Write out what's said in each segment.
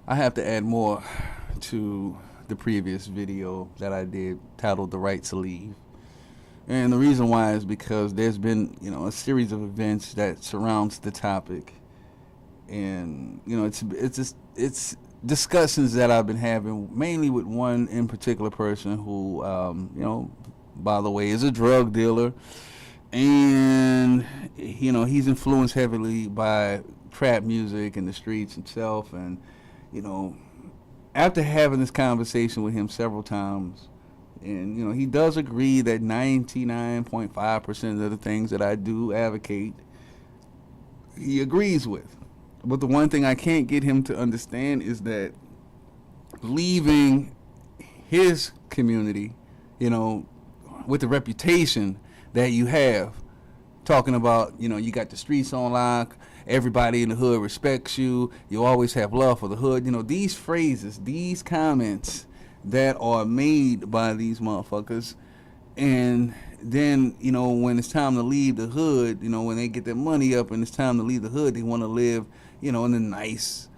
I have to add more to the previous video that I did titled "The Right to Leave." And the reason why is because there's been, a series of events that surrounds the topic, and it's discussions that I've been having mainly with one in particular person who, by the way, is a drug dealer, and he's influenced heavily by trap music and the streets himself, and you know, after having this conversation with him several times, and he does agree that 99.5% of the things that I do advocate, he agrees with. But the one thing I can't get him to understand is that leaving his community, with the reputation that you have, talking about, you got the streets on lock, everybody in the hood respects you, you always have love for the hood. These phrases, these comments that are made by these motherfuckers, and then, when it's time to leave the hood, when they get their money up and it's time to leave the hood, they want to live, in a nice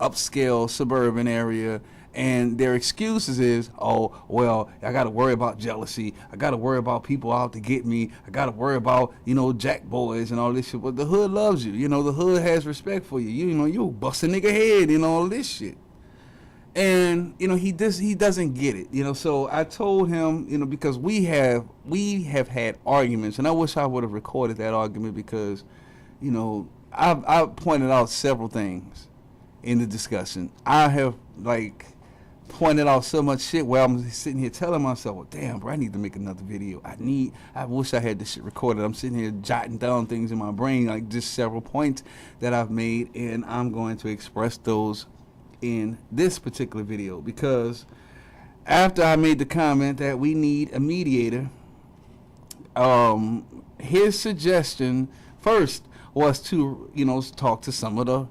upscale suburban area, and their excuses is, oh, well, I got to worry about jealousy, I got to worry about people out to get me, I got to worry about, jack boys and all this shit. But the hood loves you, the hood has respect for you, you bust a nigga head and all this shit. And he doesn't get it, so I told him, because we have had arguments, and I wish I would have recorded that argument, because I've pointed out several things in the discussion. I have pointed out so much shit where I'm sitting here telling myself, well, damn, bro, I need to make another video. I wish I had this shit recorded. I'm sitting here jotting down things in my brain, like just several points that I've made, and I'm going to express those in this particular video, because after I made the comment that we need a mediator, his suggestion first was to talk to some of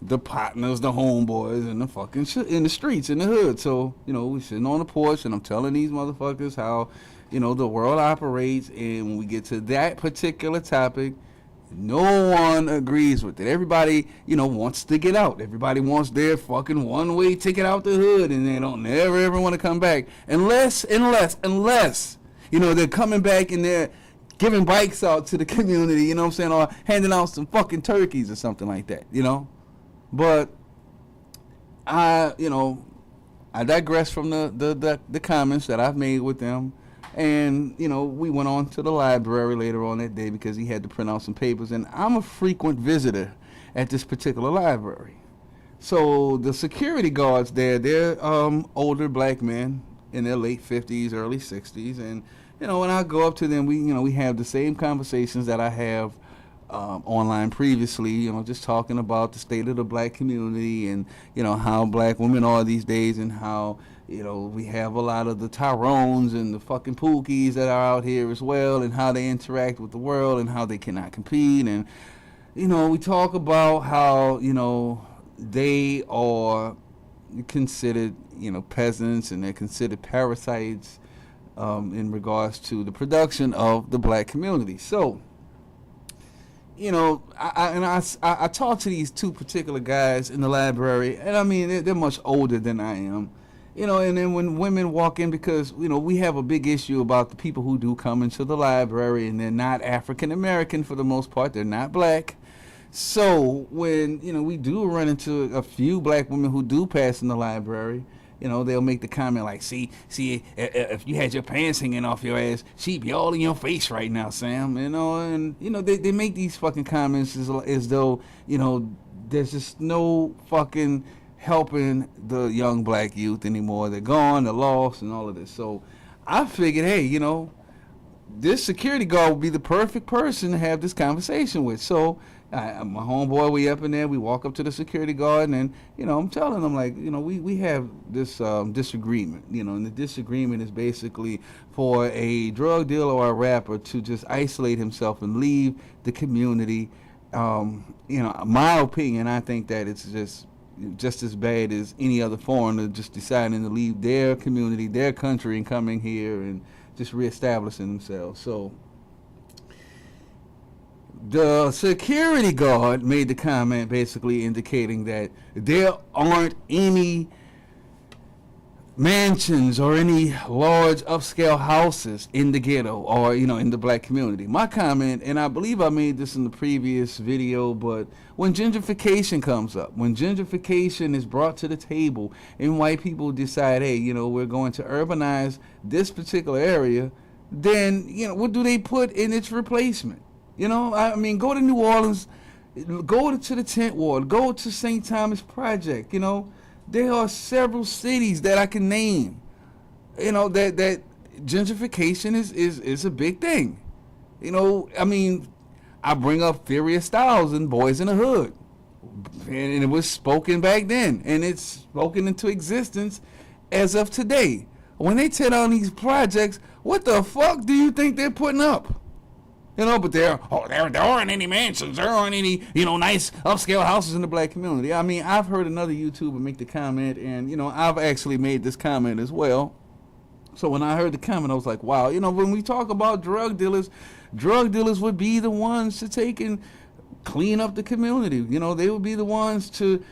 the partners, the homeboys, and the fucking shit in the streets, in the hood. So we sitting on the porch, and I'm telling these motherfuckers how the world operates, and when we get to that particular topic, no one agrees with it. Everybody, wants to get out. Everybody wants their fucking one-way ticket out the hood, and they don't never ever want to come back. Unless, they're coming back and they're giving bikes out to the community, or handing out some fucking turkeys or something like that, But I digress from the comments that I've made with them. And, we went on to the library later on that day because he had to print out some papers. And I'm a frequent visitor at this particular library. So the security guards there, they're older black men in their late 50s, early 60s. And, when I go up to them, we have the same conversations that I have online previously, just talking about the state of the black community and, how black women are these days, and how, we have a lot of the Tyrones and the fucking Pookies that are out here as well, and how they interact with the world and how they cannot compete. And, we talk about how, they are considered, peasants, and they're considered parasites in regards to the production of the black community. So, I talked to these two particular guys in the library, and I mean, they're much older than I am, and then when women walk in, because, we have a big issue about the people who do come into the library, and they're not African American for the most part, they're not black. So when, we do run into a few black women who do pass in the library, they'll make the comment like, see, if you had your pants hanging off your ass, she'd be all in your face right now, Sam, and, they make these fucking comments as though, there's just no fucking helping the young black youth anymore. They're gone, they're lost, and all of this. So I figured, hey, this security guard would be the perfect person to have this conversation with. So my homeboy, we up in there, we walk up to the security guard, and I'm telling them, like, we have this disagreement, and the disagreement is basically for a drug dealer or a rapper to just isolate himself and leave the community. My opinion, I think that it's just as bad as any other foreigner just deciding to leave their community, their country, and coming here and just reestablishing themselves. So The security guard made the comment basically indicating that there aren't any mansions or any large upscale houses in the ghetto or in the black community. My comment, and I believe I made this in the previous video, but when gentrification comes up, when gentrification is brought to the table and white people decide, hey, we're going to urbanize this particular area, then what do they put in its replacement? I mean, go to New Orleans, go to the Tent Ward, go to St. Thomas Project. There are several cities that I can name, that gentrification is a big thing. I mean, I bring up Furious Styles and Boys in the Hood, and it was spoken back then, and it's spoken into existence as of today. When they tear down these projects, what the fuck do you think they're putting up? But there aren't any mansions, there aren't any, nice upscale houses in the black community. I mean, I've heard another YouTuber make the comment, and, I've actually made this comment as well. So when I heard the comment, I was like, wow, when we talk about drug dealers would be the ones to take and clean up the community. They would be the ones to,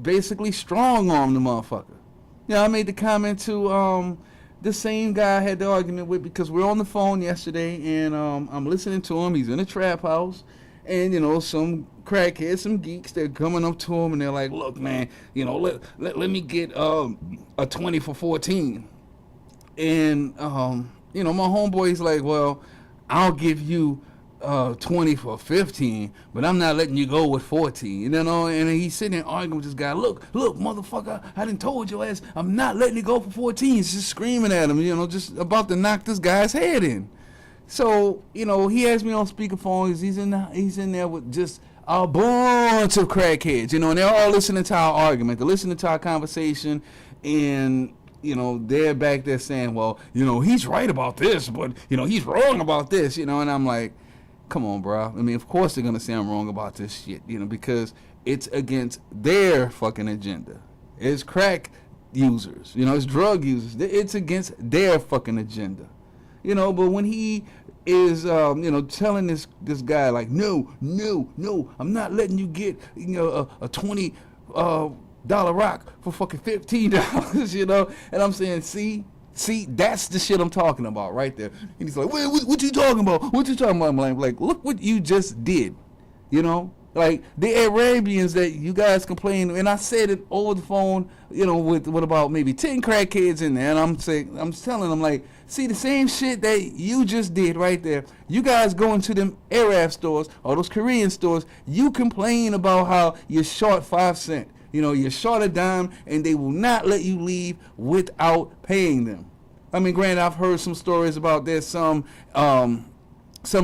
basically strong arm the motherfucker. I made the comment to, the same guy I had the argument with, because we're on the phone yesterday, and I'm listening to him. He's in a trap house, and some crackheads, some geeks, they're coming up to him, and they're like, look, man, let me get a 20 for 14. And my homeboy's like, well, I'll give you 20 for 15, but I'm not letting you go with 14. And he's sitting there arguing with this guy. Look, motherfucker, I done told your ass I'm not letting you go for 14. He's just screaming at him, just about to knock this guy's head in. So, he has me on speakerphone. He's in there with just a bunch of crackheads, and they're all listening to our argument. They're listening to our conversation, and they're back there saying, well, he's right about this, but he's wrong about this, and I'm like, come on, bro. I mean, of course they're going to say I'm wrong about this shit, because it's against their fucking agenda. It's crack users, it's drug users. It's against their fucking agenda, but when he is, telling this guy, like, no, I'm not letting you get, a $20 rock for fucking $15, and I'm saying, See, that's the shit I'm talking about right there. And he's like, what you talking about? What you talking about? I'm like, look what you just did. Like the Arabians that you guys complain, and I said it over the phone, with about maybe 10 crackheads in there, and I'm telling them, like, see, the same shit that you just did right there. You guys go into them Arab stores or those Korean stores, you complain about how you're short 5 cents. You're short a dime, and they will not let you leave without paying them. I mean, granted, I've heard some stories about there's some of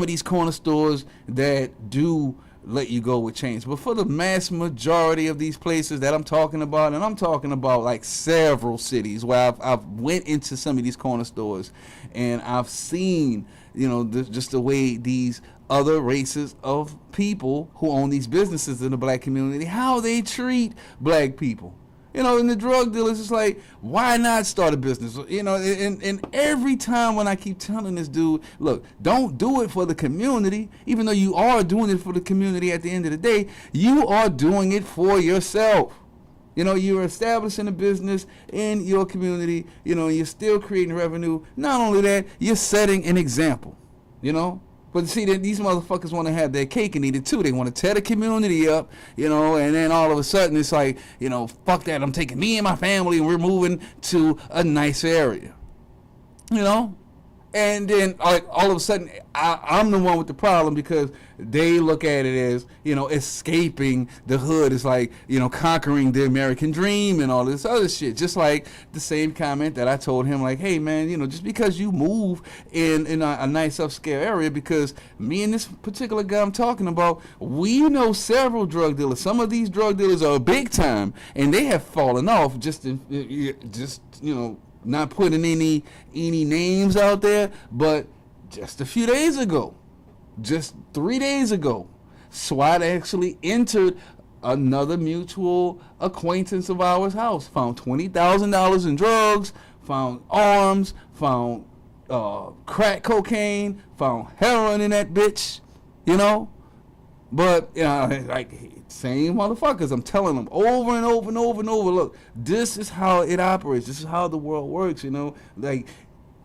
these corner stores that do let you go with change. But for the mass majority of these places that I'm talking about, and I'm talking about like several cities where I've went into some of these corner stores, and I've seen, just the way these other races of people who own these businesses in the black community, how they treat black people. And the drug dealers, it's like, why not start a business? And every time when I keep telling this dude, look, don't do it for the community, even though you are doing it for the community at the end of the day, you are doing it for yourself. You're establishing a business in your community, you're still creating revenue. Not only that, you're setting an example, But see, these motherfuckers want to have their cake and eat it too. They want to tear the community up, and then all of a sudden it's like, fuck that, I'm taking me and my family and we're moving to a nice area, And then all of a sudden I'm the one with the problem, because they look at it as, escaping the hood. It's like, conquering the American dream and all this other shit. Just like the same comment that I told him, like, hey man, just because you move in a nice upscale area, because me and this particular guy I'm talking about, we know several drug dealers. Some of these drug dealers are big time, and they have fallen off not putting any names out there, but just a few days ago, just 3 days ago, SWAT actually entered another mutual acquaintance of ours' house, found $20,000 in drugs, found arms, found crack cocaine, found heroin in that bitch, you know. But, you know, like, same motherfuckers. I'm telling them over and over and over and over, look, this is how it operates. This is how the world works, you know. Like,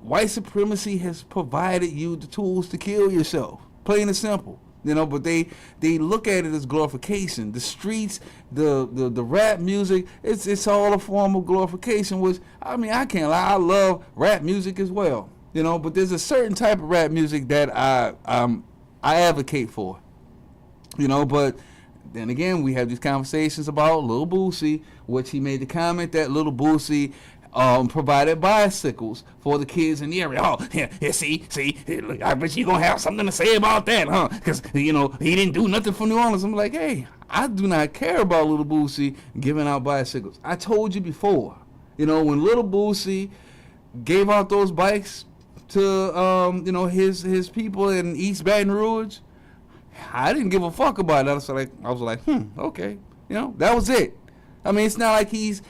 white supremacy has provided you the tools to kill yourself. Plain and simple. You know, but they look at it as glorification. The streets, the rap music, it's all a form of glorification, which, I mean, I can't lie, I love rap music as well. You know, but there's a certain type of rap music that I advocate for. You know, but then again, we have these conversations about Lil Boosie, which he made the comment that Lil Boosie provided bicycles for the kids in the area. Oh, yeah, see, I bet you gonna have something to say about that, huh? Because, you know, he didn't do nothing for New Orleans. I'm like, hey, I do not care about Lil Boosie giving out bicycles. I told you before, you know, when Lil Boosie gave out those bikes to, you know, his people in East Baton Rouge, I didn't give a fuck about it. I was like, okay. You know, that was it. I mean, it's not like he's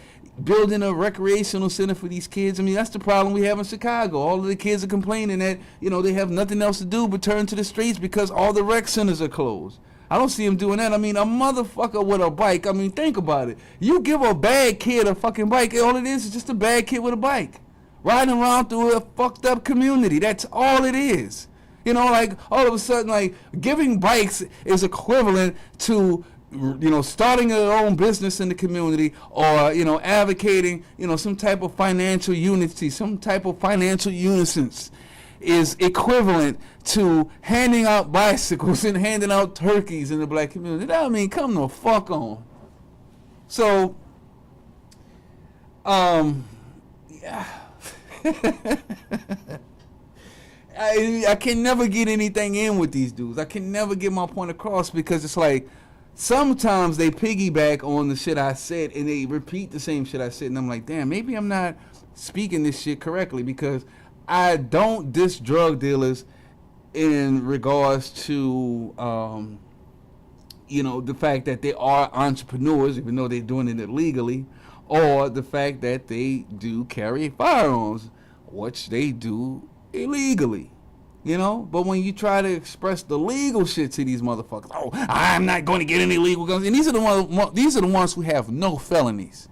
building a recreational center for these kids. I mean, that's the problem we have in Chicago. All of the kids are complaining that, you know, they have nothing else to do but turn to the streets because all the rec centers are closed. I don't see him doing that. I mean, a motherfucker with a bike. I mean, think about it. You give a bad kid a fucking bike, all it is just a bad kid with a bike. Riding around through a fucked up community. That's all it is. You know, like, all of a sudden, like, giving bikes is equivalent to, you know, starting your own business in the community or, you know, advocating, you know, some type of financial unity, some type of financial unison is equivalent to handing out bicycles and handing out turkeys in the black community. I mean, come the fuck on. So, yeah. I can never get anything in with these dudes. I can never get my point across because it's like sometimes they piggyback on the shit I said and they repeat the same shit I said, and I'm like, damn, maybe I'm not speaking this shit correctly because I don't diss drug dealers in regards to you know, the fact that they are entrepreneurs even though they're doing it illegally, or the fact that they do carry firearms, which they do illegally, you know. But when you try to express the legal shit to these motherfuckers, oh, I'm not going to get any legal guns, and these are the ones who have no felonies.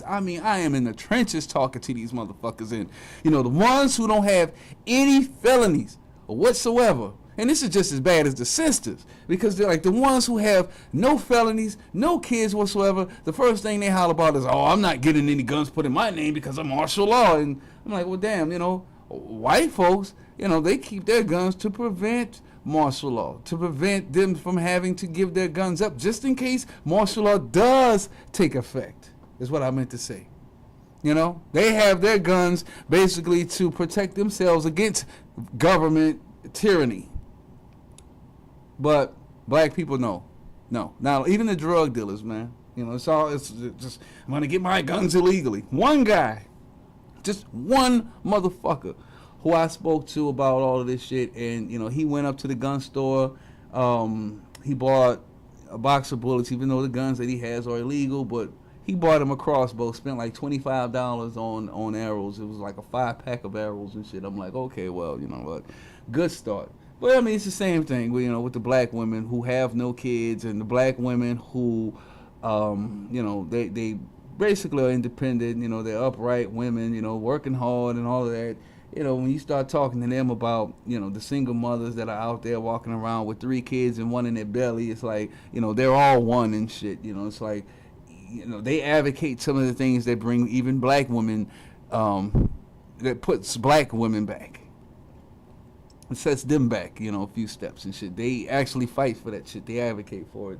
I mean, I am in the trenches talking to these motherfuckers, and you know, the ones who don't have any felonies whatsoever. And this is just as bad as the sisters, because they're like the ones who have no felonies, no kids whatsoever. The first thing they holler about is, oh, I'm not getting any guns put in my name because of martial law. And I'm like, well, damn, you know, white folks, you know, they keep their guns to prevent martial law, to prevent them from having to give their guns up just in case martial law does take effect, is what I meant to say. You know, they have their guns basically to protect themselves against government tyranny. But black people, no. Now, even the drug dealers, man, you know, it's just, I'm going to get my guns illegally. One guy, just one motherfucker who I spoke to about all of this shit, and, you know, he went up to the gun store, he bought a box of bullets, even though the guns that he has are illegal, but he bought him a crossbow, spent like $25 on arrows. It was like a 5-pack of arrows and shit. I'm like, okay, well, you know what, good start. But I mean, it's the same thing, you know, with the black women who have no kids and the black women who, you know, they basically are independent, you know, they're upright women, you know, working hard and all of that. You know, when you start talking to them about, you know, the single mothers that are out there walking around with 3 kids and one in their belly, it's like, you know, they're all one and shit. You know, it's like, you know, they advocate some of the things that bring even black women, that puts black women back. It sets them back, you know, a few steps and shit. They actually fight for that shit. They advocate for it.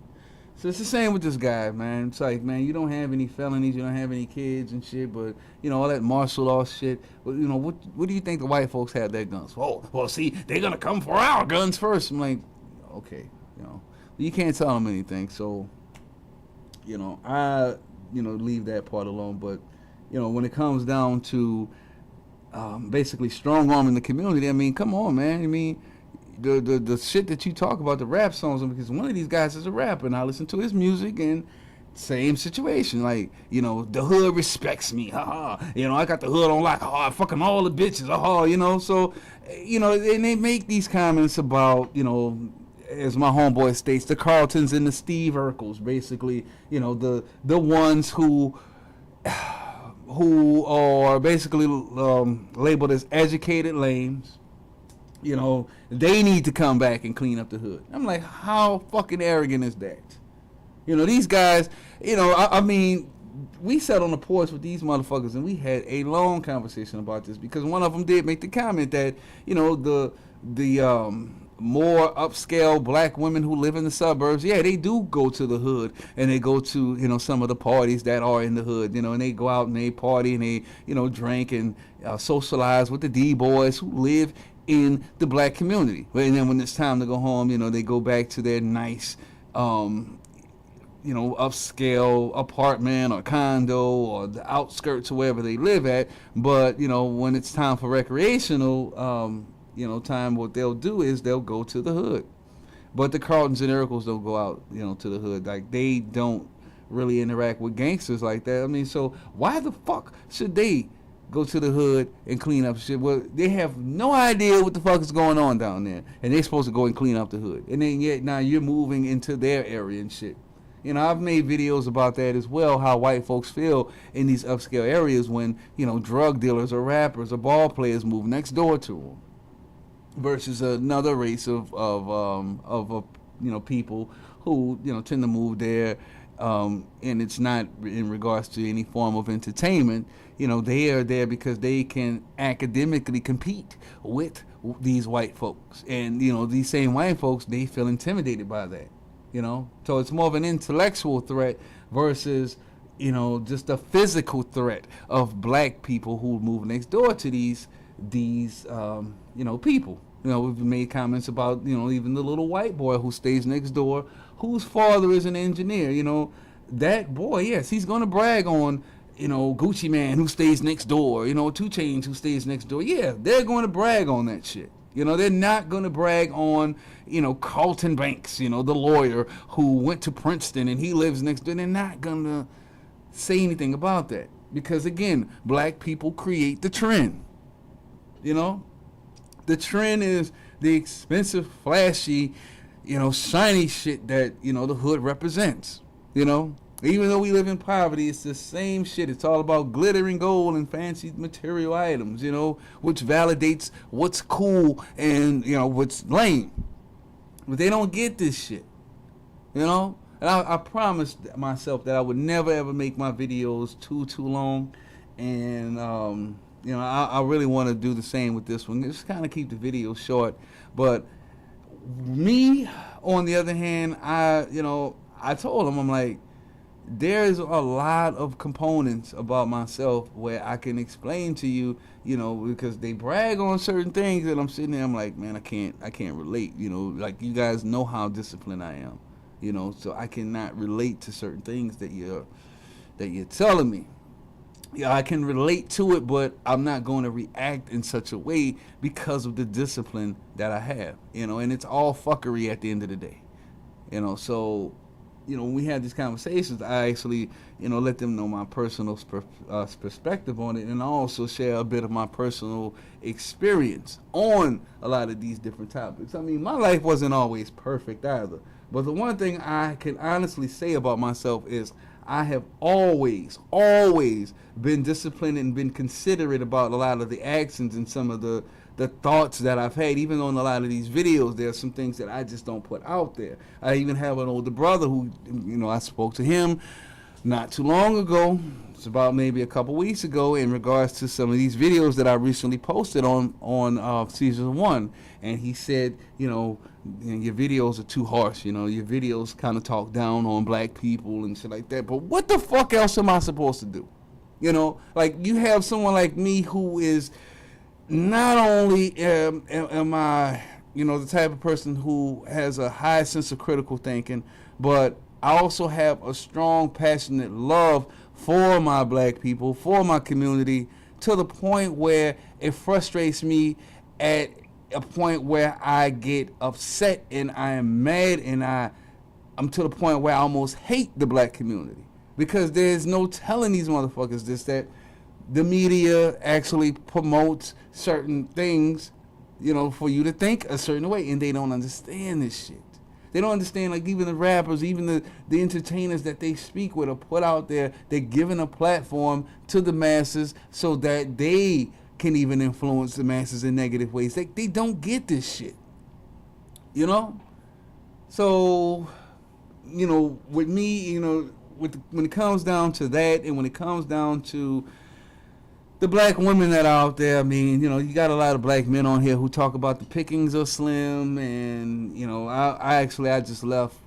So it's the same with this guy, man. It's like, man, you don't have any felonies, you don't have any kids and shit, but, you know, all that martial law shit. But, you know, what do you think the white folks have their guns? Well, see, they're going to come for our guns first. I'm like, okay, you know. You can't tell them anything. So, you know, I, you know, leave that part alone. But, you know, when it comes down to basically strong-arming the community, I mean, come on, man. I mean, the shit that you talk about, the rap songs, because one of these guys is a rapper, and I listen to his music, and same situation. Like, you know, the hood respects me, haha. You know, I got the hood on lock, haha, fucking all the bitches, haha, you know. So, you know, and they make these comments about, you know, as my homeboy states, the Carltons and the Steve Urkels, basically, the ones who are basically labeled as educated lames. They need to come back and clean up the hood. I'm like, how fucking arrogant is that? These guys, I mean, we sat on the porch with these motherfuckers and we had a long conversation about this, because one of them did make the comment that, the more upscale black women who live in the suburbs, yeah, they do go to the hood and they go to, some of the parties that are in the hood, and they go out and they party and they, drink and socialize with the D-boys who live in the black community. And then when it's time to go home, they go back to their nice, upscale apartment or condo or the outskirts or wherever they live at. But, when it's time for recreational, time, what they'll do is they'll go to the hood. But the Carltons and Urkels don't go out, to the hood. Like, they don't really interact with gangsters like that. I mean, so why the fuck should they go to the hood and clean up shit? Well, they have no idea what the fuck is going on down there, and they're supposed to go and clean up the hood. And then yet now you're moving into their area and shit. I've made videos about that as well, how white folks feel in these upscale areas when, drug dealers or rappers or ball players move next door to them, versus another race of people who, tend to move there, and it's not in regards to any form of entertainment. They are there because they can academically compete with these white folks. And, these same white folks, they feel intimidated by that, So it's more of an intellectual threat versus, just a physical threat of black people who move next door to these people. We've made comments about, even the little white boy who stays next door, whose father is an engineer. That boy, yes, he's going to brag on, Gucci Man who stays next door, 2 Chainz who stays next door. Yeah, they're going to brag on that shit. They're not going to brag on, Carlton Banks, the lawyer who went to Princeton and he lives next door. They're not going to say anything about that because, again, black people create the trend. The trend is the expensive, flashy, shiny shit that, the hood represents. Even though we live in poverty, it's the same shit. It's all about glittering gold and fancy material items, which validates what's cool and, what's lame. But they don't get this shit, And I promised myself that I would never, ever make my videos too long. And, I really want to do the same with this one. Just kind of keep the video short. But me, on the other hand, I told him, I'm like, there's a lot of components about myself where I can explain to you, because they brag on certain things and I'm sitting there, I'm like, man, I can't relate, like you guys know how disciplined I am, so I cannot relate to certain things that you're telling me. Yeah, I can relate to it, but I'm not going to react in such a way because of the discipline that I have, and it's all fuckery at the end of the day, so, when we had these conversations, I actually, let them know my personal perspective on it, and I also share a bit of my personal experience on a lot of these different topics. I mean, my life wasn't always perfect either, but the one thing I can honestly say about myself is I have always been disciplined and been considerate about a lot of the actions and some of the thoughts that I've had. Even on a lot of these videos, there are some things that I just don't put out there. I even have an older brother who, I spoke to him not too long ago. It's about maybe a couple weeks ago in regards to some of these videos that I recently posted on Season 1. And he said, your videos are too harsh. Your videos kind of talk down on black people and shit like that. But what the fuck else am I supposed to do? Like you have someone like me who is not only am I, the type of person who has a high sense of critical thinking, but I also have a strong, passionate love for my black people, for my community, to the point where it frustrates me at a point where I get upset and I am mad and I'm to the point where I almost hate the black community. Because there's no telling these motherfuckers that the media actually promotes certain things, for you to think a certain way, and they don't understand this shit. They don't understand, like, even the rappers, even the entertainers that they speak with or put out there, they're giving a platform to the masses so that they can even influence the masses in negative ways. They don't get this shit, you know? So, you know, with me, you know, when it comes down to that, and when it comes down to the black women that are out there, I mean, you know, you got a lot of black men on here who talk about the pickings are slim, and, you know, I just left,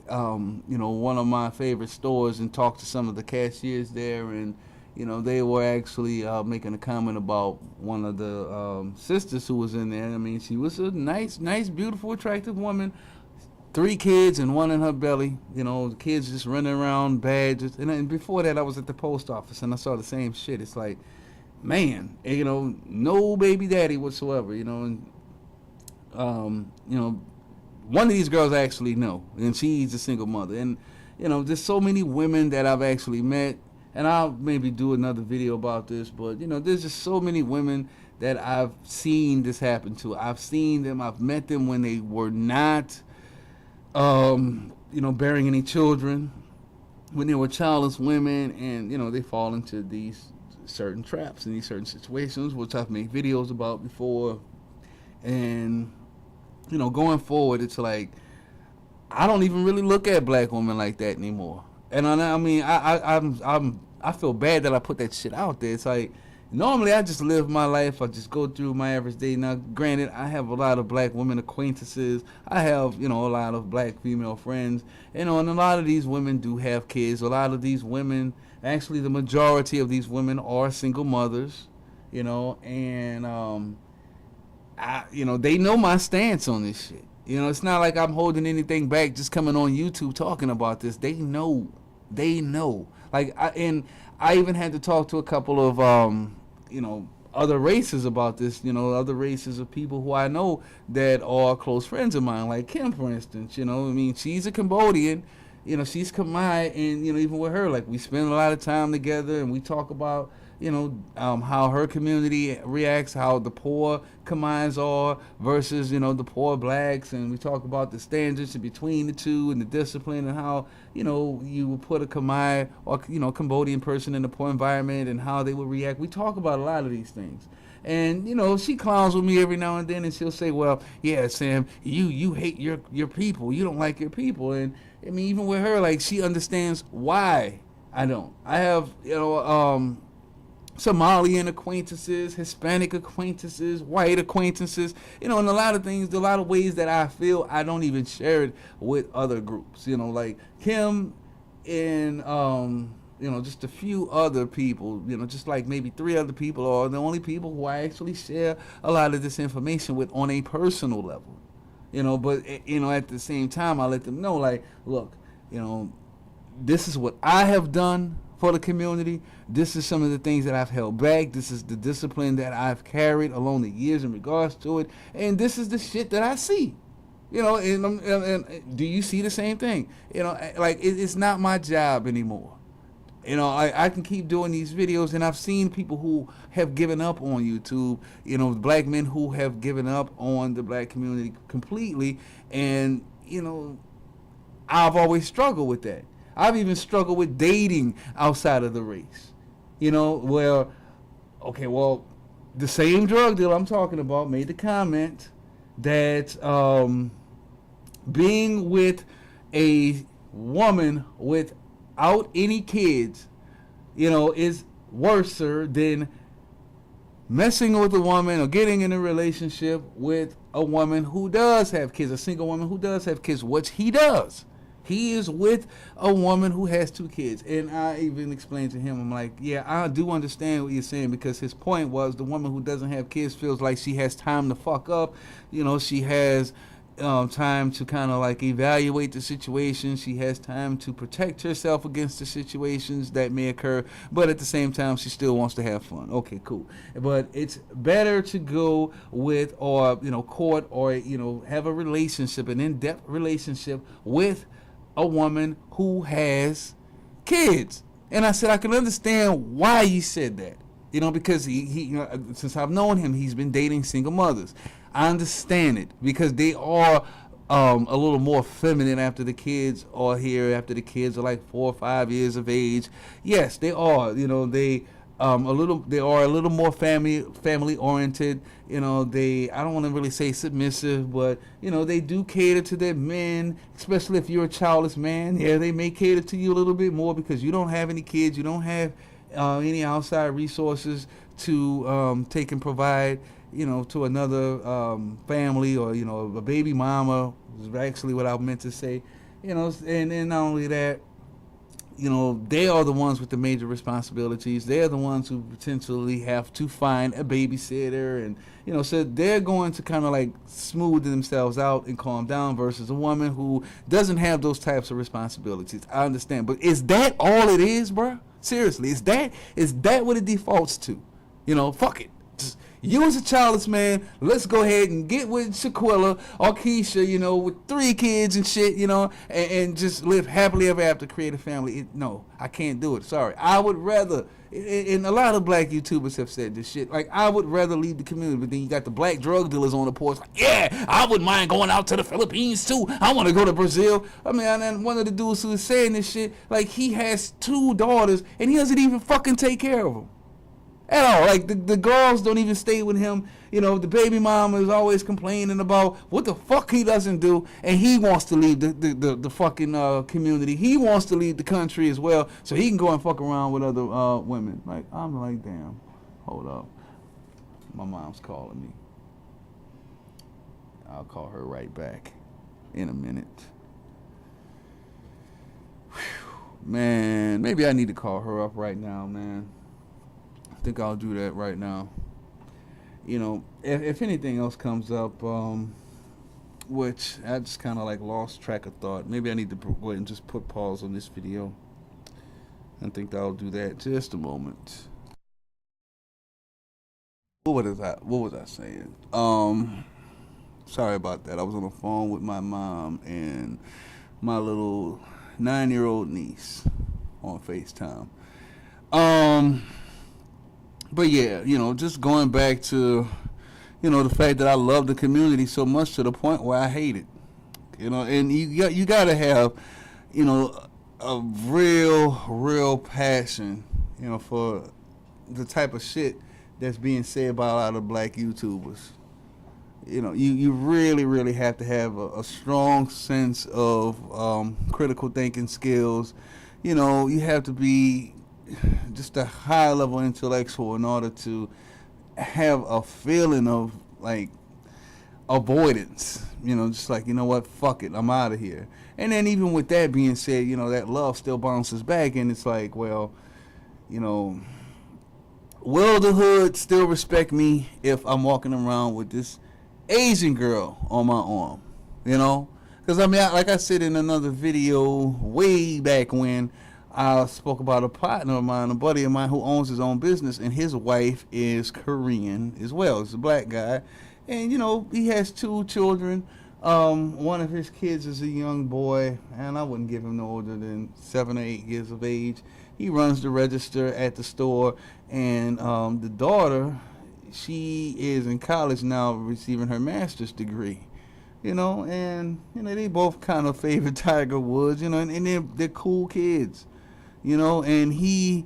you know, one of my favorite stores and talked to some of the cashiers there, and, you know, they were actually making a comment about one of the sisters who was in there. I mean, she was a nice, beautiful, attractive woman. 3 kids and 1 in her belly. You know, the kids just running around bad. And before that, I was at the post office and I saw the same shit. It's like, man, you know, no baby daddy whatsoever. You know, and you know, one of these girls I actually know, and she's a single mother. And you know, there's so many women that I've actually met, and I'll maybe do another video about this. But you know, there's just so many women that I've seen this happen to. I've seen them. I've met them when they were not, you know, bearing any children, when they were childless women, and you know, they fall into these certain traps in these certain situations, which I've made videos about before. And you know, going forward, it's like I don't even really look at black women like that anymore. And I mean, I feel bad that I put that shit out there. It's like, normally I just live my life. I just go through my average day. Now, granted, I have a lot of black women acquaintances. I have, you know, a lot of black female friends. You know, and a lot of these women do have kids. A lot of these women, actually the majority of these women are single mothers, you know, and, you know, they know my stance on this shit. You know, it's not like I'm holding anything back just coming on YouTube talking about this. They know. Like, I even had to talk to a couple of, you know, other races about this, you know, other races of people who I know that are close friends of mine, like Kim, for instance. You know, I mean, she's a Cambodian, you know, she's Khmer, and, you know, even with her, like, we spend a lot of time together, and we talk about, you know, how her community reacts, how the poor Khmers are versus, you know, the poor blacks, and we talk about the standards between the two and the discipline, and how, you know, you would put a Khmer or, you know, Cambodian person in a poor environment and how they would react. We talk about a lot of these things. And, you know, she clowns with me every now and then, and she'll say, well, yeah, Sam, you hate your people. You don't like your people. And, I mean, even with her, like, she understands why I don't. I have, you know, Somalian acquaintances, Hispanic acquaintances, white acquaintances, you know, and a lot of things, a lot of ways that I feel I don't even share it with other groups, you know, like Kim and, you know, just a few other people, you know, just like maybe 3 other people are the only people who I actually share a lot of this information with on a personal level, you know, but, you know, at the same time, I let them know, like, look, you know, this is what I have done for the community. This is some of the things that I've held back. This is the discipline that I've carried along the years in regards to it. And this is the shit that I see. You know, and do you see the same thing? You know, like, it's not my job anymore. You know, I can keep doing these videos, and I've seen people who have given up on YouTube, you know, black men who have given up on the black community completely. And, you know, I've always struggled with that. I've even struggled with dating outside of the race. You know, well, okay, well, the same drug dealer I'm talking about made the comment that being with a woman without any kids, you know, is worse than messing with a woman or getting in a relationship with a woman who does have kids, a single woman who does have kids, which he does. He is with a woman who has 2 kids. And I even explained to him, I'm like, yeah, I do understand what you're saying, because his point was the woman who doesn't have kids feels like she has time to fuck up. You know, she has time to kind of like evaluate the situation. She has time to protect herself against the situations that may occur. But at the same time, she still wants to have fun. Okay, cool. But it's better to go with, or, you know, court, or, you know, have a relationship, an in-depth relationship with a woman who has kids. And I said, I can understand why he said that, you know, because he you know, since I've known him, he's been dating single mothers. I understand it, because they are a little more feminine after the kids are here, after the kids are like 4 or 5 years of age. Yes, they are. They are a little more family oriented. I don't want to really say submissive, but they do cater to their men, especially if you're a childless man. Yeah, they may cater to you a little bit more because you don't have any kids, you don't have any outside resources to take and provide, to another family, or a baby mama is actually what I meant to say. And then not only that, they are the ones with the major responsibilities. They're the ones who potentially have to find a babysitter, and so they're going to kind of like smooth themselves out and calm down. Versus a woman who doesn't have those types of responsibilities. I understand, but is that all it is, bruh? Seriously, is that what it defaults to? Fuck it. Just, you as a childless man, let's go ahead and get with Shaquilla or Keisha, with 3 kids and shit, and just live happily ever after, create a family. No, I can't do it. Sorry. I would rather, and a lot of black YouTubers have said this shit, like, I would rather leave the community, but then you got the black drug dealers on the porch, like, yeah, I wouldn't mind going out to the Philippines too. I want to go to Brazil. I mean, and one of the dudes who is saying this shit, like, he has 2 daughters, and he doesn't even fucking take care of them at all. Like, the girls don't even stay with him. The baby mama is always complaining about what the fuck he doesn't do, and he wants to leave the fucking community. He wants to leave the country as well, so he can go and fuck around with other women. Like, I'm like, damn, hold up, my mom's calling me. I'll call her right back in a minute. Whew. Man, maybe I need to call her up right now, man. I think I'll do that right now. If anything else comes up, which I just kind of like lost track of thought, maybe I need to go ahead and just put pause on this video. I think I'll do that just a moment. What was I saying? Sorry about that. I was on the phone with my mom and my little 9-year-old niece on FaceTime. But yeah, just going back to, the fact that I love the community so much to the point where I hate it. And you gotta have, a real passion, for the type of shit that's being said by a lot of black YouTubers. You really have to have a strong sense of critical thinking skills. You have to be just a high level intellectual in order to have a feeling of like avoidance, just like, what, fuck it, I'm out of here. And then even with that being said, that love still bounces back, and it's like, well, will the hood still respect me if I'm walking around with this Asian girl on my arm? Because like I said in another video way back when, I spoke about a partner of mine, a buddy of mine who owns his own business, and his wife is Korean as well. He's a black guy, and he has 2 children. One of his kids is a young boy, and I wouldn't give him no older than 7 or 8 years of age. He runs the register at the store, and the daughter, she is in college now, receiving her master's degree. And they both kind of favor Tiger Woods, and they're cool kids. And he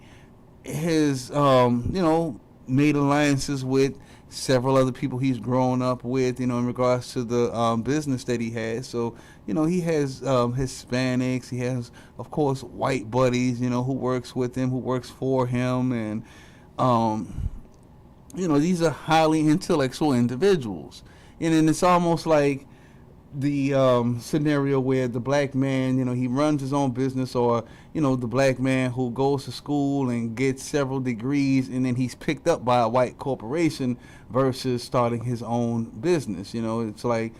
has, made alliances with several other people he's grown up with, in regards to the business that he has. So, he has Hispanics. He has, of course, white buddies, who works with him, who works for him. And, these are highly intellectual individuals. And then it's almost like the scenario where the black man, he runs his own business, or, the black man who goes to school and gets several degrees, and then he's picked up by a white corporation versus starting his own business. It's like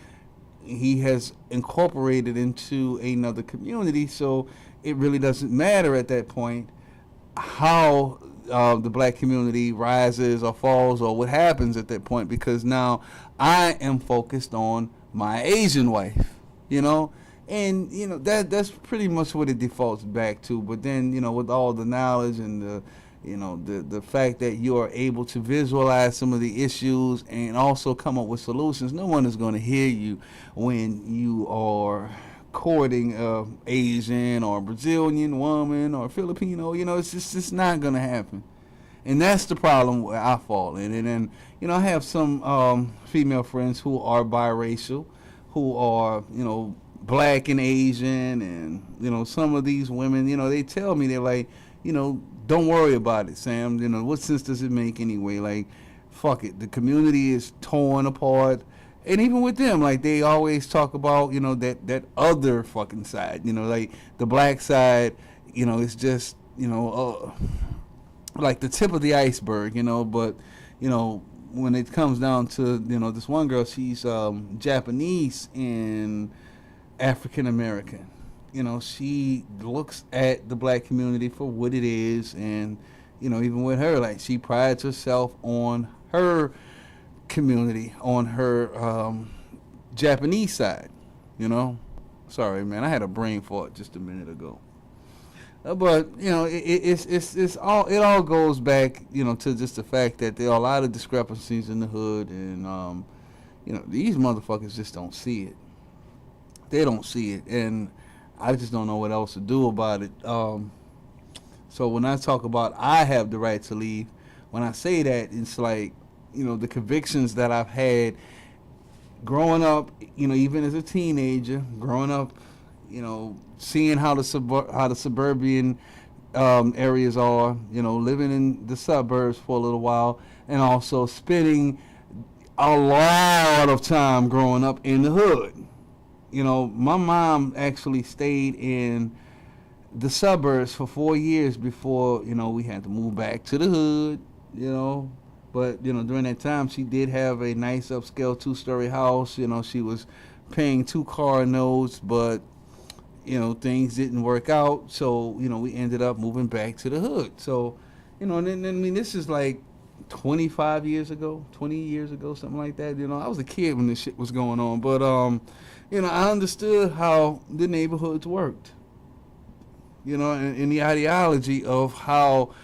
he has incorporated into another community, so it really doesn't matter at that point how the black community rises or falls or what happens at that point, because now I am focused on my Asian wife, and that's pretty much what it defaults back to. But then with all the knowledge and the the fact that you are able to visualize some of the issues and also come up with solutions. No one is going to hear you when you are courting a Asian or Brazilian woman or Filipino. It's not going to happen. And that's the problem where I fall in. And then, I have some female friends who are biracial, who are, black and Asian. And, some of these women, they tell me, they're like, don't worry about it, Sam. What sense does it make anyway? Like, fuck it. The community is torn apart. And even with them, like, they always talk about, that other fucking side. Like, the black side, it's just, like the tip of the iceberg, but, when it comes down to, this one girl, she's Japanese and African American. She looks at the black community for what it is, and, even with her, like, she prides herself on her community, on her Japanese side, Sorry, man, I had a brain fart just a minute ago. But it all goes back to just the fact that there are a lot of discrepancies in the hood, and these motherfuckers just don't see it. They don't see it, and I just don't know what else to do about it. So when I talk about I have the right to leave, when I say that, it's like the convictions that I've had growing up, even as a teenager, growing up, seeing how the suburban areas are, living in the suburbs for a little while, and also spending a lot of time growing up in the hood. My mom actually stayed in the suburbs for 4 years before, we had to move back to the hood, But, during that time, she did have a nice upscale 2-story house. She was paying 2-car notes, but things didn't work out, so we ended up moving back to the hood. So this is like 20 years ago, something like that. I was a kid when this shit was going on, but I understood how the neighborhoods worked, and the ideology of how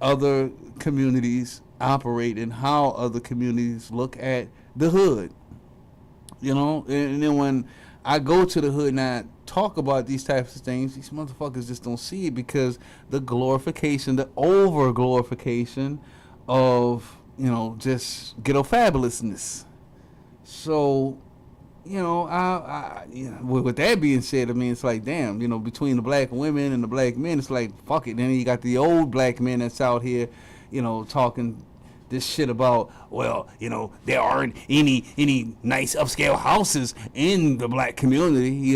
other communities operate and how other communities look at the hood, and then when I go to the hood and I talk about these types of things, these motherfuckers just don't see it because the glorification, the over glorification of, just ghetto fabulousness. So, with that being said, I mean, it's like, damn, between the black women and the black men, it's like, fuck it. Then you got the old black men that's out here, talking this shit about, well, there aren't any nice upscale houses in the black community,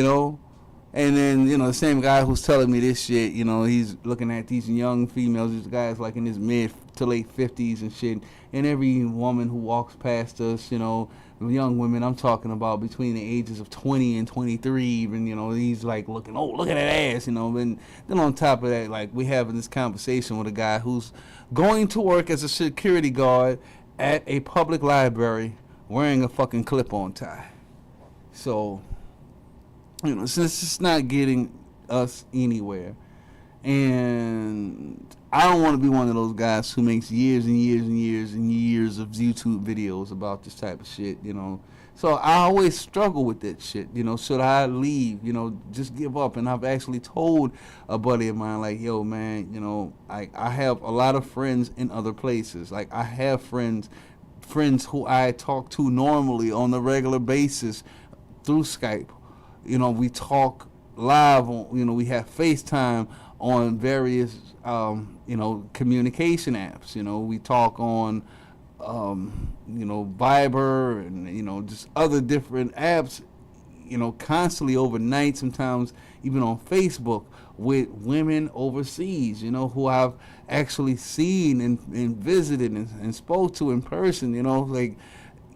And then, the same guy who's telling me this shit, he's looking at these young females, these guys like in his mid to late 50s and shit. And every woman who walks past us, young women, I'm talking about between the ages of 20 and 23 even, he's like looking, oh, look at that ass, And then on top of that, like, we having this conversation with a guy who's going to work as a security guard at a public library wearing a fucking clip-on tie. So, since it's not getting us anywhere, and I don't want to be one of those guys who makes years and years and years and years of YouTube videos about this type of shit, So I always struggle with that shit, should I leave, just give up. And I've actually told a buddy of mine, like, yo, man, I have a lot of friends in other places. Like, I have friends who I talk to normally on a regular basis through Skype. We talk live on, we have FaceTime on various, communication apps. We talk on, Viber and, just other different apps, constantly overnight, sometimes even on Facebook with women overseas, who I've actually seen and visited and spoke to in person, like,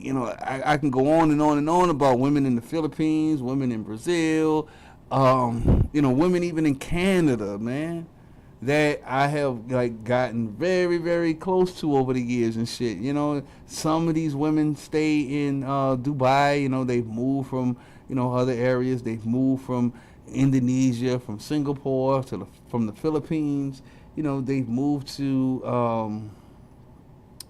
I can go on and on and on about women in the Philippines, women in Brazil, women even in Canada, man, that I have like gotten very, very close to over the years and shit. Some of these women stay in Dubai. They've moved from other areas. They've moved from Indonesia, from Singapore from the Philippines, they've moved to,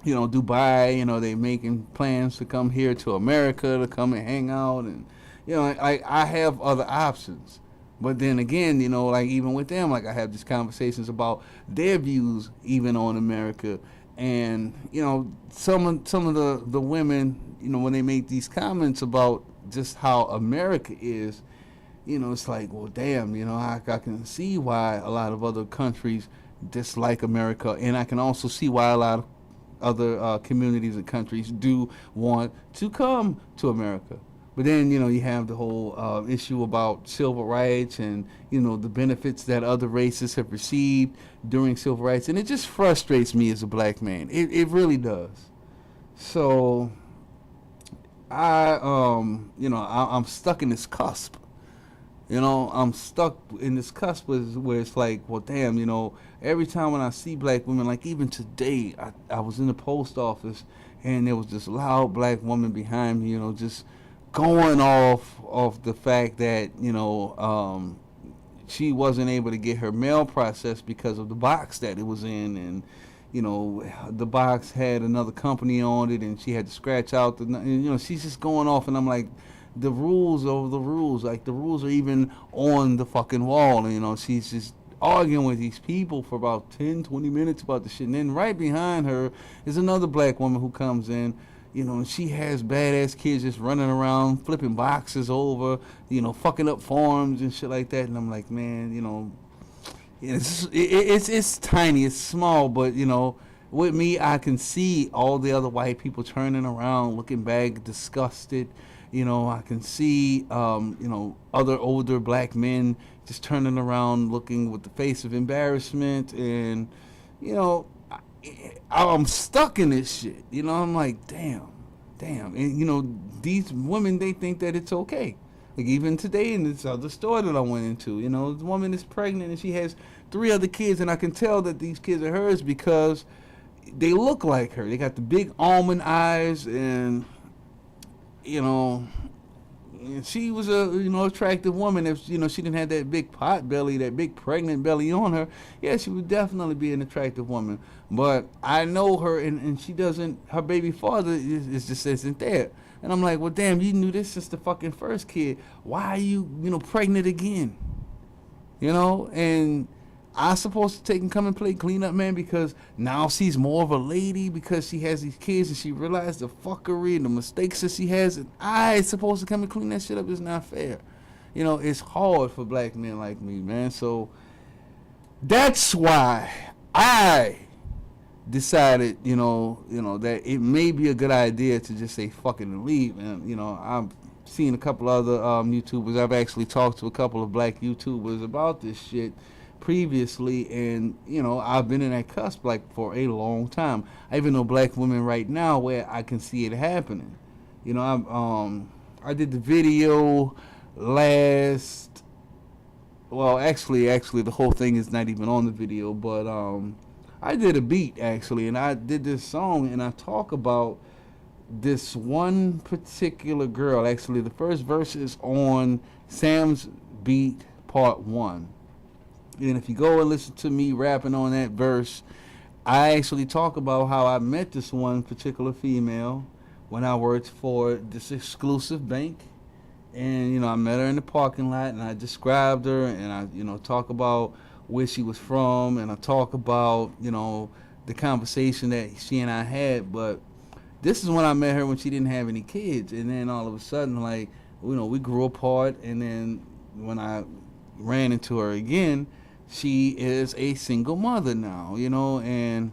Dubai. They making plans to come here to America to come and hang out, and I have other options. But then again, like even with them, like I have these conversations about their views, even on America, and some of the women, when they make these comments about just how America is, it's like, well, damn, I can see why a lot of other countries dislike America, and I can also see why a lot of other communities and countries do want to come to America. But then, you have the whole issue about civil rights and, the benefits that other races have received during civil rights. And it just frustrates me as a black man. It really does. So, I'm stuck in this cusp. I'm stuck in this cusp where it's like, well, damn, every time when I see black women, like even today, I was in the post office and there was this loud black woman behind me, just going off the fact that, she wasn't able to get her mail processed because of the box that it was in, and the box had another company on it, and she had to scratch out she's just going off, and I'm like, the rules are the rules. Like, the rules are even on the fucking wall. And, she's just arguing with these people for about 10, 20 minutes about the shit. And then right behind her is another black woman who comes in, and she has badass kids just running around, flipping boxes over, fucking up forms and shit like that. And I'm like, man, it's tiny, it's small, but, with me, I can see all the other white people turning around, looking back, disgusted. I can see, other older black men just turning around, looking with the face of embarrassment, and, I'm stuck in this shit. I'm like, damn. And, these women, they think that it's okay. Like, even today in this other store that I went into, the woman is pregnant and she has 3 other kids, and I can tell that these kids are hers because they look like her. They got the big almond eyes, and she was a attractive woman. If she didn't have that big pot belly, that big pregnant belly on her, yeah, she would definitely be an attractive woman. But I know her, and she doesn't. Her baby father is just isn't there. And I'm like, well, damn, you knew this since the fucking first kid. Why are you pregnant again? And I supposed to take and come and play cleanup man because now she's more of a lady because she has these kids and she realized the fuckery and the mistakes that she has, and I supposed to come and clean that shit up. Is not fair. It's hard for black men like me, man. So that's why I decided, that it may be a good idea to just say fuck it and leave. And I've seen a couple other YouTubers. I've actually talked to a couple of black YouTubers about this shit previously, and I've been in that cusp like for a long time. I even know black women right now where I can see it happening. I did the video last, well, actually the whole thing is not even on the video, but I did a beat actually, and I did this song, and I talk about this one particular girl. Actually, the first verse is on Sam's beat part 1. And if you go and listen to me rapping on that verse, I actually talk about how I met this one particular female when I worked for this exclusive bank. And, I met her in the parking lot, and I described her, and I, talk about where she was from, and I talk about, the conversation that she and I had. But this is when I met her when she didn't have any kids. And then all of a sudden, like, we grew apart, and then when I ran into her again, she is a single mother now, and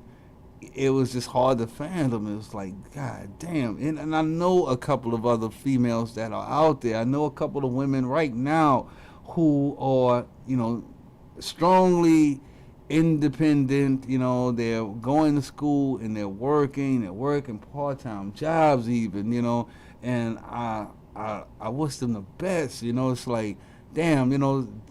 it was just hard to fathom. It was like, God damn. And I know a couple of other females that are out there. I know a couple of women right now who are, strongly independent. They're going to school and they're working part-time jobs even, and I wish them the best. It's like, damn,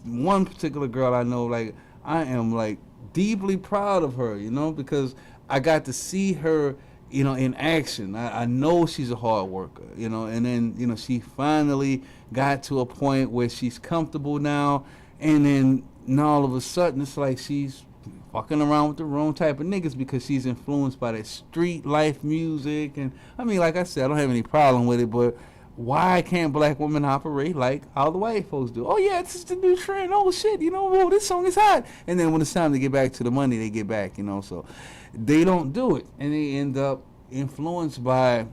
one particular girl I know, like, I am, like, deeply proud of her, because I got to see her, in action. I know she's a hard worker, and then, she finally got to a point where she's comfortable now, and then now all of a sudden it's like she's fucking around with the wrong type of niggas because she's influenced by that street life music. And I mean, like I said, I don't have any problem with it, but why can't black women operate like how the white folks do? Oh yeah, this is the new trend. Oh shit, oh, this song is hot. And then when it's time to get back to the money, they get back, So they don't do it, and they end up influenced by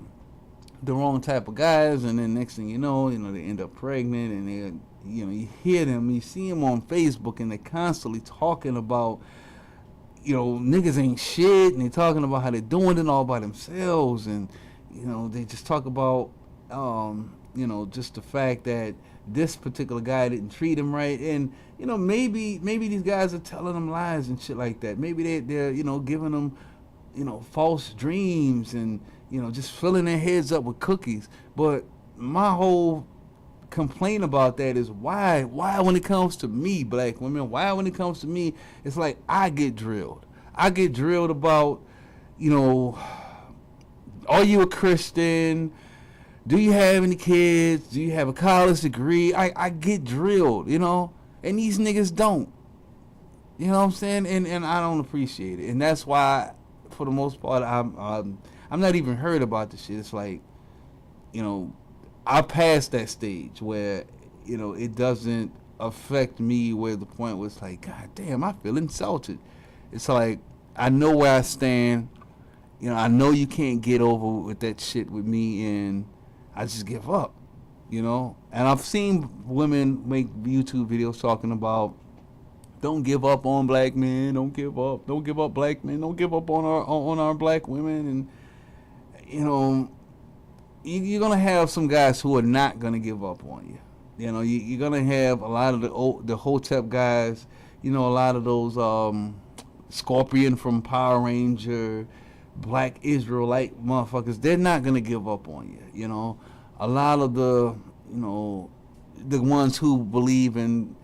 the wrong type of guys. And then next thing you know, they end up pregnant, and they, you hear them, you see them on Facebook, and they're constantly talking about, niggas ain't shit, and they're talking about how they're doing it all by themselves, and they just talk about just the fact that this particular guy didn't treat him right. And maybe these guys are telling them lies and shit like that. Maybe they're giving them false dreams, and just filling their heads up with cookies. But my whole complaint about that is why when it comes to me, black women, why when it comes to me, it's like I get drilled about, are you a Christian? Do you have any kids? Do you have a college degree? I get drilled, and these niggas don't. You know what I'm saying? And I don't appreciate it. And that's why, for the most part, I'm not even heard about this shit. It's like, I passed that stage where, it doesn't affect me, where the point was like, God damn, I feel insulted. It's like, I know where I stand. I know you can't get over with that shit with me, and I just give up, And I've seen women make YouTube videos talking about, don't give up on black men, don't give up black men, don't give up on our black women. And you're gonna have some guys who are not gonna give up on you. You're gonna have a lot of the Hotep guys, a lot of those Scorpion from Power Ranger, Black Israelite motherfuckers. They're not gonna give up on you. A lot of the the ones who believe in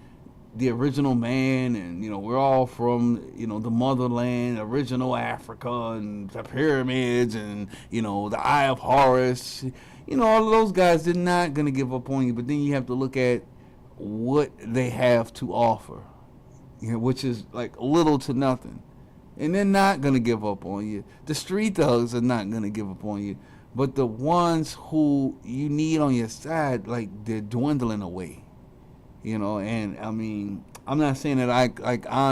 the original man, and we're all from the motherland, original Africa, and the pyramids, and the Eye of Horus. All of those guys, they're not gonna give up on you. But then you have to look at what they have to offer, which is like little to nothing, and they're not gonna give up on you. The street thugs are not gonna give up on you, but the ones who you need on your side, like, they're dwindling away. And I mean, I'm not saying that I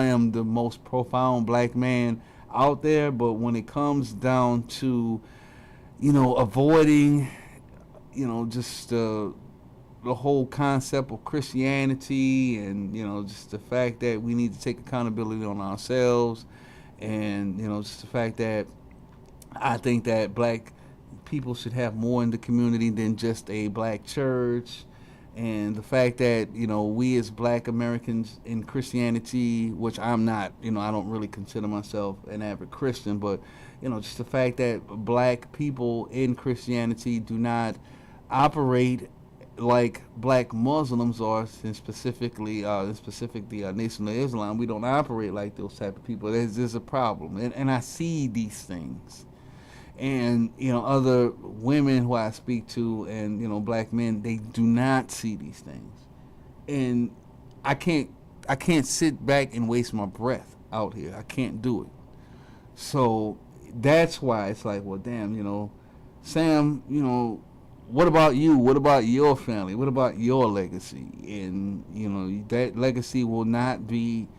am the most profound black man out there, but when it comes down to, avoiding, just the whole concept of Christianity, and, just the fact that we need to take accountability on ourselves, and, just the fact that I think that black people should have more in the community than just a black church. And the fact that, we as black Americans in Christianity, which I'm not, I don't really consider myself an avid Christian, but, just the fact that black people in Christianity do not operate like black Muslims are, and specifically the Nation of Islam, we don't operate like those type of people. There's a problem. And I see these things. And, other women who I speak to, and, black men, they do not see these things. And I can't sit back and waste my breath out here. I can't do it. So that's why it's like, well, damn, Sam, what about you? What about your family? What about your legacy? And, that legacy will not be,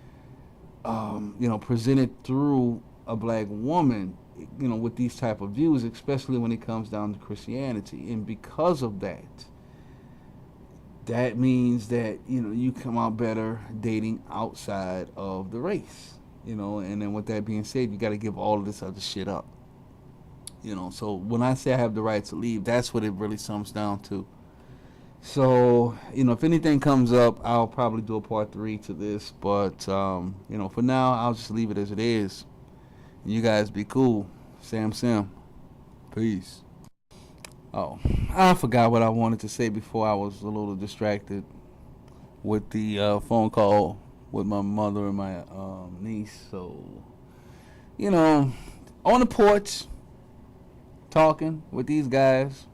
presented through a black woman, with these type of views, especially when it comes down to Christianity. And because of that means that, you come out better dating outside of the race, and then with that being said, you got to give all of this other shit up, so when I say I have the right to leave, that's what it really sums down to. So, if anything comes up, I'll probably do a part 3 to this, but, for now, I'll just leave it as it is. You guys be cool. Sam. Peace. Oh, I forgot what I wanted to say before. I was a little distracted with the phone call with my mother and my niece. So, on the porch, talking with these guys.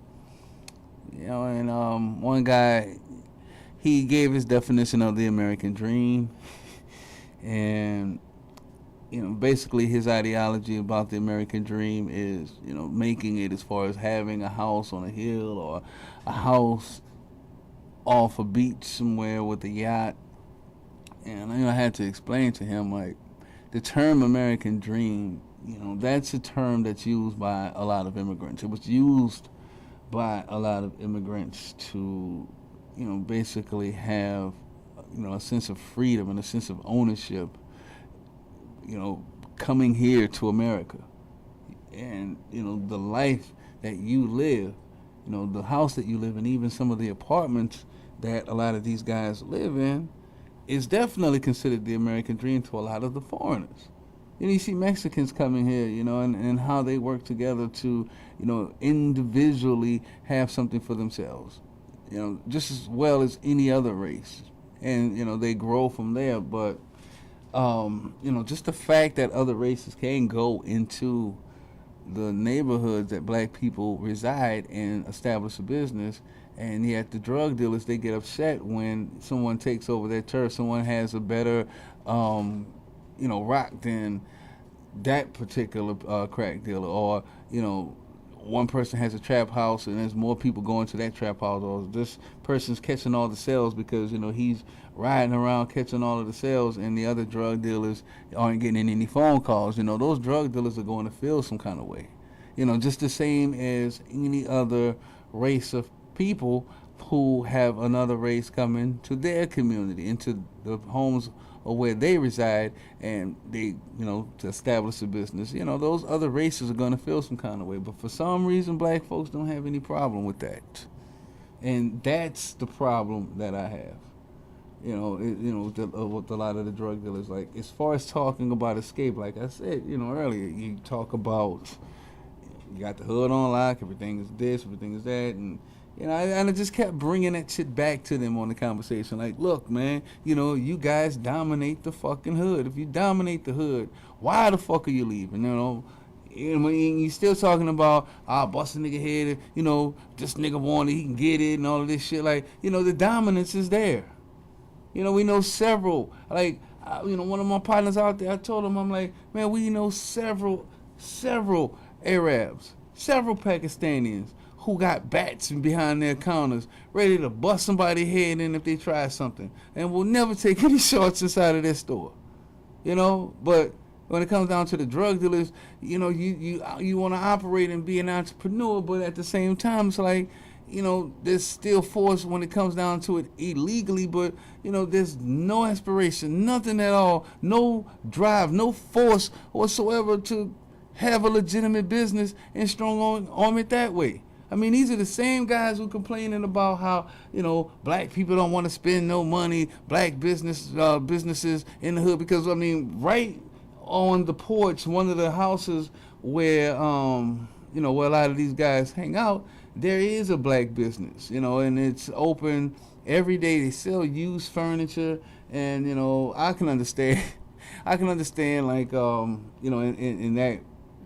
And one guy, he gave his definition of the American dream. And basically his ideology about the American dream is, making it as far as having a house on a hill or a house off a beach somewhere with a yacht. And I had to explain to him, like, the term American dream, that's a term that's used by a lot of immigrants. It was used by a lot of immigrants to, basically have, a sense of freedom and a sense of ownership, coming here to America. And, the life that you live, the house that you live in, even some of the apartments that a lot of these guys live in, is definitely considered the American dream to a lot of the foreigners. You see Mexicans coming here, and how they work together to, individually have something for themselves, just as well as any other race. And, they grow from there. But, just the fact that other races can go into the neighborhoods that black people reside and establish a business, and yet the drug dealers, they get upset when someone takes over their turf, someone has a better, rock than that particular crack dealer, or, one person has a trap house and there's more people going to that trap house, or this person's catching all the sales because, he's riding around catching all of the sales, and the other drug dealers aren't getting any phone calls. Those drug dealers are going to feel some kind of way. Just the same as any other race of people who have another race coming to their community, into the homes or where they reside, and they, to establish a business. Those other races are going to feel some kind of way. But for some reason, black folks don't have any problem with that. And that's the problem that I have. With a lot of the drug dealers. Like, as far as talking about escape, like I said, earlier, you talk about, you got the hood on lock, everything is this, everything is that, and and I just kept bringing that shit back to them on the conversation. Like, look, man, you guys dominate the fucking hood. If you dominate the hood, why the fuck are you leaving? You're still talking about, bust a nigga head, this nigga wanted, he can get it, and all of this shit. Like, the dominance is there. We know several, like, one of my partners out there, I told him, I'm like, man, we know several Arabs, several Pakistanis who got bats behind their counters, ready to bust somebody's head in if they try something, and will never take any shorts inside of their store. But when it comes down to the drug dealers, you want to operate and be an entrepreneur, but at the same time, it's like, there's still force when it comes down to it illegally, but, there's no aspiration, nothing at all, no drive, no force whatsoever to have a legitimate business and strong arm it that way. I mean, these are the same guys who complaining about how, black people don't want to spend no money, black businesses in the hood, because, right on the porch, one of the houses where, where a lot of these guys hang out, there is a black business, and it's open every day. They sell used furniture, and, I can understand, like,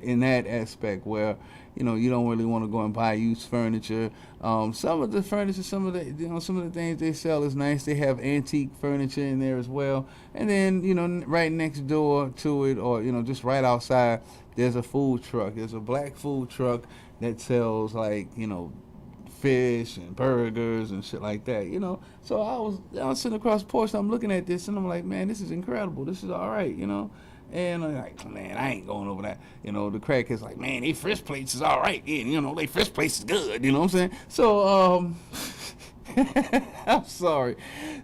in that aspect where, you don't really want to go and buy used furniture. Some of the furniture, some of the things they sell is nice. They have antique furniture in there as well. And then, right next door to it, or, just right outside, there's a food truck. There's a black food truck that sells, like, fish and burgers and shit like that, So I was sitting across the porch, and I'm looking at this, and I'm like, man, this is incredible. This is all right, And I'm like, man, I ain't going over that. The crackhead's like, man, they fish plates is all right. Yeah, they fish plates is good. You know what I'm saying? So, I'm sorry.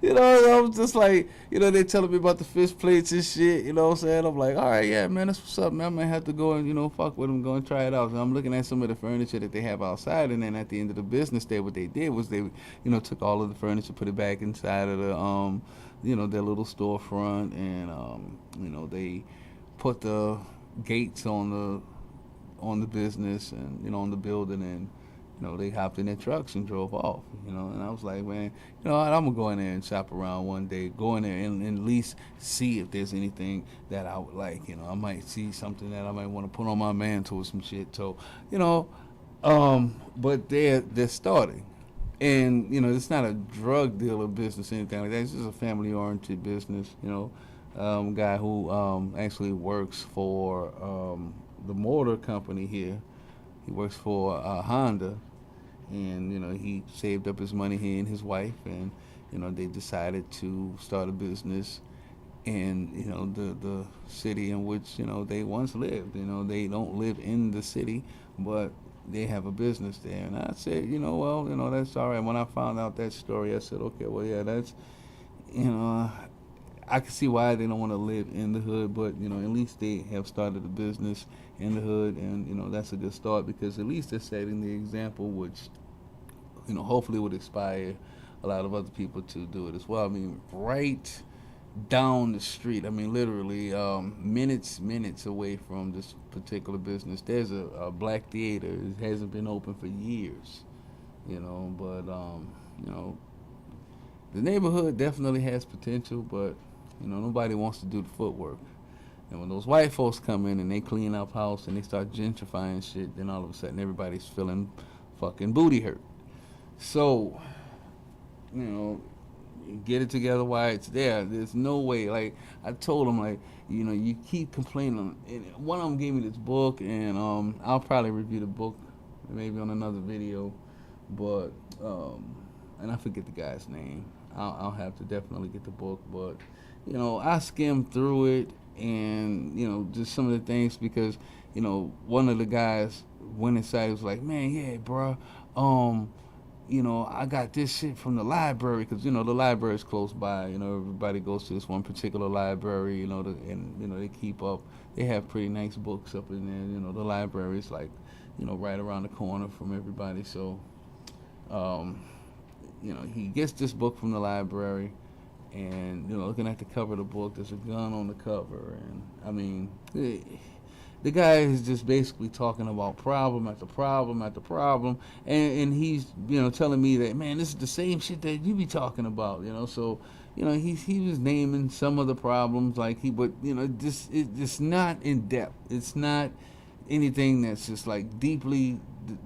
I was just like, they're telling me about the fish plates and shit. You know what I'm saying? I'm like, all right, yeah, man, that's what's up, man. I might have to go and, fuck with them, go and try it out. So I'm looking at some of the furniture that they have outside. And then at the end of the business day, what they did was they, took all of the furniture, put it back inside of the, their little storefront, and, they put the gates on the business and, on the building, and, they hopped in their trucks and drove off, and I was like, man, I'm going to go in there and shop around one day, go in there and at least see if there's anything that I would like, I might see something that I might want to put on my mantle or some shit, so, but they're starting. And, it's not a drug dealer business or anything like that. It's just a family-oriented business, Guy who actually works for the motor company here. He works for Honda, and he saved up his money, he and his wife, and they decided to start a business in the city in which they once lived. They don't live in the city, but they have a business there. And I said, well, that's all right. When I found out that story, I said, okay, well, yeah, that's you know I can see why they don't want to live in the hood, but at least they have started a business in the hood, and that's a good start, because at least they're setting the example, which hopefully would inspire a lot of other people to do it as well. I mean, right down the street, I mean, literally minutes away from this particular business, there's a black theater. It hasn't been open for years, but the neighborhood definitely has potential, but nobody wants to do the footwork. And when those white folks come in and they clean up house and they start gentrifying shit, then all of a sudden everybody's feeling fucking booty hurt. So, get it together while it's there. There's no way. Like, I told them, like, you keep complaining. And one of them gave me this book, and I'll probably review the book maybe on another video. But and I forget the guy's name. I'll have to definitely get the book. But I skimmed through it, and just some of the things, because one of the guys went inside. He was like, "Man, yeah, bro. I got this shit from the library," because the library is close by. Everybody goes to this one particular library. They keep up. They have pretty nice books up in there. The library is like, right around the corner from everybody. So, he gets this book from the library, and looking at the cover of the book, there's a gun on the cover, and I mean, the guy is just basically talking about problem after problem after problem, and he's telling me that, man, this is the same shit that you be talking about, So he was naming some of the problems, like but it's not in depth. It's not anything that's just like deeply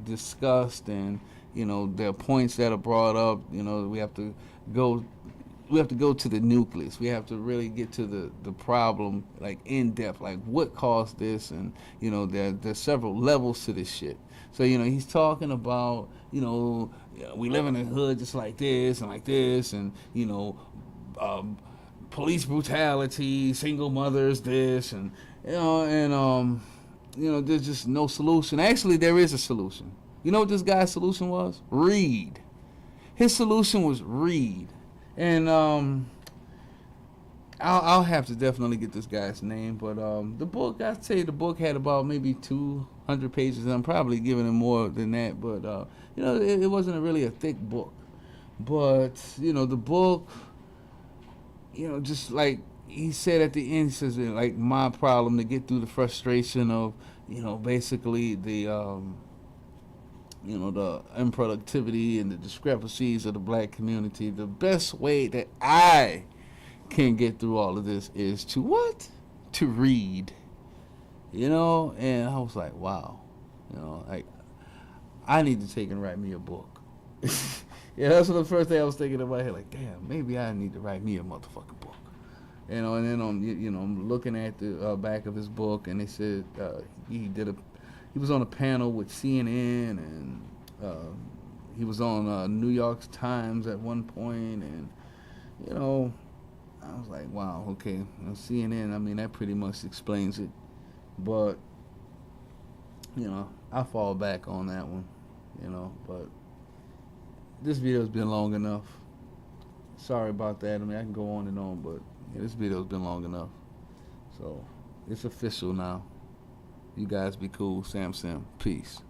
discussed, and there are points that are brought up. We have to go to the nucleus. We have to really get to the problem, like, in depth, like what caused this, and there's several levels to this shit. So he's talking about we live in a hood just like this and like this, and police brutality, single mothers, this, and there's just no solution. Actually, there is a solution. You know what this guy's solution was? Read. His solution was read. And I'll have to definitely get this guy's name, but the book, I'd say the book had about maybe 200 pages. I'm probably giving him more than that, but it wasn't really a thick book. But the book, just like he said at the end, he says, like, my problem to get through the frustration of basically the the unproductivity and the discrepancies of the black community. The best way that I can get through all of this is to what? To read. And I was like, wow. Like, I need to take and write me a book. Yeah, that's the first thing I was thinking in my head. Like, damn, maybe I need to write me a motherfucking book. And then I'm looking at the back of his book, and they said he was on a panel with CNN, and he was on New York Times at one point, and I was like, wow, okay, CNN, I mean, that pretty much explains it, but I fall back on that one, but this video's been long enough. Sorry about that. I mean, I can go on and on, but yeah, this video's been long enough, so it's official now. You guys be cool. Sam. Peace.